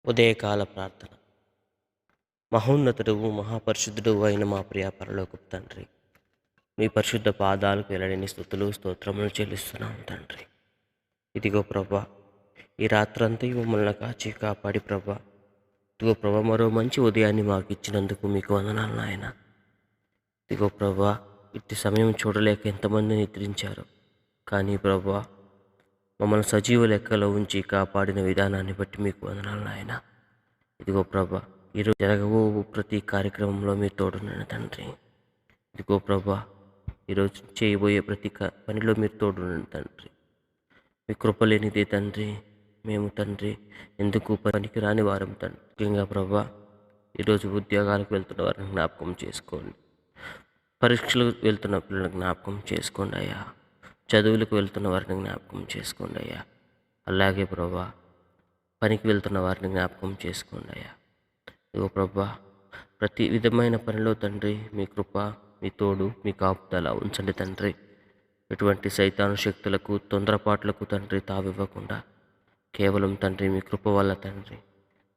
ఉదయకాల ప్రార్థన. మహోన్నతుడు మహాపరిశుద్ధుడు అయిన మా ప్రియ పరలోకపు తండ్రి, మీ పరిశుద్ధ పాదాలకు వెల్లడిని స్తుతులు స్తోత్రములు చెల్లిస్తున్నాం తండ్రి. ఇదిగో ప్రభా, ఈ రాత్రంతా మమ్మల్ని కాచి కాపాడి ప్రభా, ఇదిగో ప్రభా, మరో మంచి ఉదయాన్ని మాకు ఇచ్చినందుకు మీకు వందనాలు నాయన. ఇదిగో ప్రభా, ఇట్టి సమయం చూడలేక ఎంతమంది నిద్రించారు, కానీ ప్రభా మమ్మల్ని సజీవ లెక్కలో ఉంచి కాపాడిన విధానాన్ని బట్టి మీకు వందనాలు నాయన. ఇదిగో ప్రభా, ఈరోజు జరగబో ప్రతి కార్యక్రమంలో మీరు తోడున్నాను తండ్రి. ఇదిగో ప్రభా, ఈరోజు చేయబోయే ప్రతి పనిలో మీరు తోడున్నాను తండ్రి. మీ కృప లేనిదే తండ్రి మేము తండ్రి ఎందుకు పనికి రాని వారం తండ్రి. ముఖ్యంగా ప్రభా, ఈరోజు ఉద్యోగాలకు వెళ్తున్న వారిని జ్ఞాపకం చేసుకోండి. పరీక్షలకు వెళ్తున్న పిల్లలను జ్ఞాపకం చేసుకోండి అయ్యా. చదువులకు వెళ్తున్న వారిని జ్ఞాపకం చేసుకోండి అయ్యా. అలాగే ప్రభా, పనికి వెళ్తున్న వారిని జ్ఞాపకం చేసుకోండి అయ్యా. ఇదిగో ప్రభా, ప్రతి విధమైన పనిలో తండ్రి మీ కృప, మీ తోడు, మీ కాపుదల ఉంచండి తండ్రి. ఎటువంటి సైతాను శక్తులకు, తొందరపాట్లకు తండ్రి తావివ్వకుండా కేవలం తండ్రి మీ కృప వల్ల తండ్రి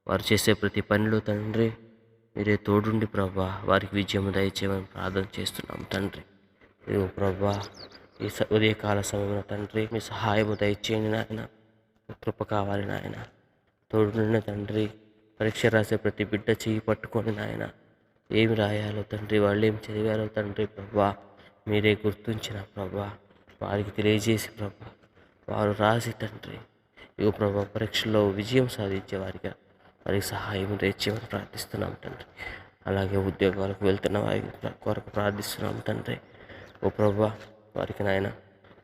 వారు చేసే ప్రతి పనిలో తండ్రి మీరే తోడుండి ప్రభా వారికి విజయం దయచేయమని ప్రార్థన చేస్తున్నాం తండ్రి. ఇదిగో ప్రభా, ఈ ఉదయకాల సమయంలో తండ్రి మీ సహాయము దయచేయండి నాయన. కృప కావాలి నాయన. తోడున్న తండ్రి, పరీక్ష రాసే ప్రతి బిడ్డ చెయ్యి పట్టుకొని నాయన ఏమి రాయాలో తండ్రి, వాళ్ళు ఏం చదివారో తండ్రి ప్రభా మీరే గుర్తుంచిన ప్రభా వారికి తెలియజేసి ప్రభా వారు రాసి తండ్రి ఇగో ప్రభా పరీక్షల్లో విజయం సాధించే వారికి సహాయం తెచ్చేమని ప్రార్థిస్తున్నాం తండ్రి. అలాగే ఉద్యోగాలకు వెళ్తున్న వారి కొరకు ప్రార్థిస్తున్నాం తండ్రి. ఓ ప్రభా, వారికి నాయన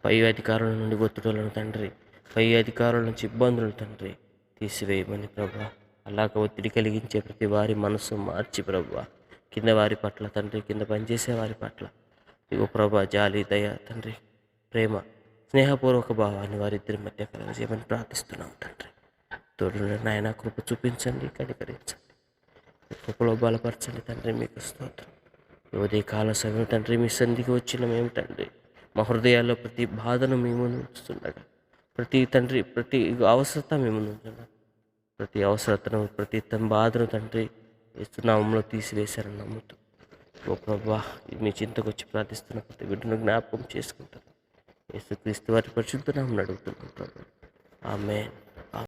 పై అధికారుల నుండి ఒత్తిడులను తండ్రి, పై అధికారుల నుంచి ఇబ్బందులు తండ్రి తీసివేయమని ప్రభా, అలాగ ఒత్తిడి కలిగించే ప్రతి వారి మనసు మార్చి ప్రభా కింద వారి పట్ల తండ్రి, కింద పనిచేసే వారి పట్ల ఇగో ప్రభా జాలి, దయ తండ్రి, ప్రేమ, స్నేహపూర్వక భావాన్ని వారిద్దరి మధ్య కలగజేయమని ప్రార్థిస్తున్నాం తండ్రి. తోడు నాయన కృప చూపించండి, కనికరించండి, కృపలో బలపరచండి తండ్రి. మీకు స్తోత్రం. ఉదయకాల సమయం తండ్రి మీ సంధికి వచ్చిన మేము తండ్రి మా హృదయాల్లో ప్రతి బాధను మేము ఉంచుతుండగా, ప్రతి తండ్రి ప్రతి అవసరత మేము ఉంటుండగా, ప్రతి అవసరతను ప్రతి బాధను తండ్రి ఇస్తున్నామంలో తీసివేశారని నమ్ముతూ ఓ ప్రభా మీ చింతకు వచ్చి ప్రార్థిస్తున్న ప్రతి బిడ్డను జ్ఞాపకం చేసుకుంటాను. యేసుక్రీస్తు వారి పరిశుద్ధ నామమున అడుగుతున్నాం ప్రభా, ఆమేన్.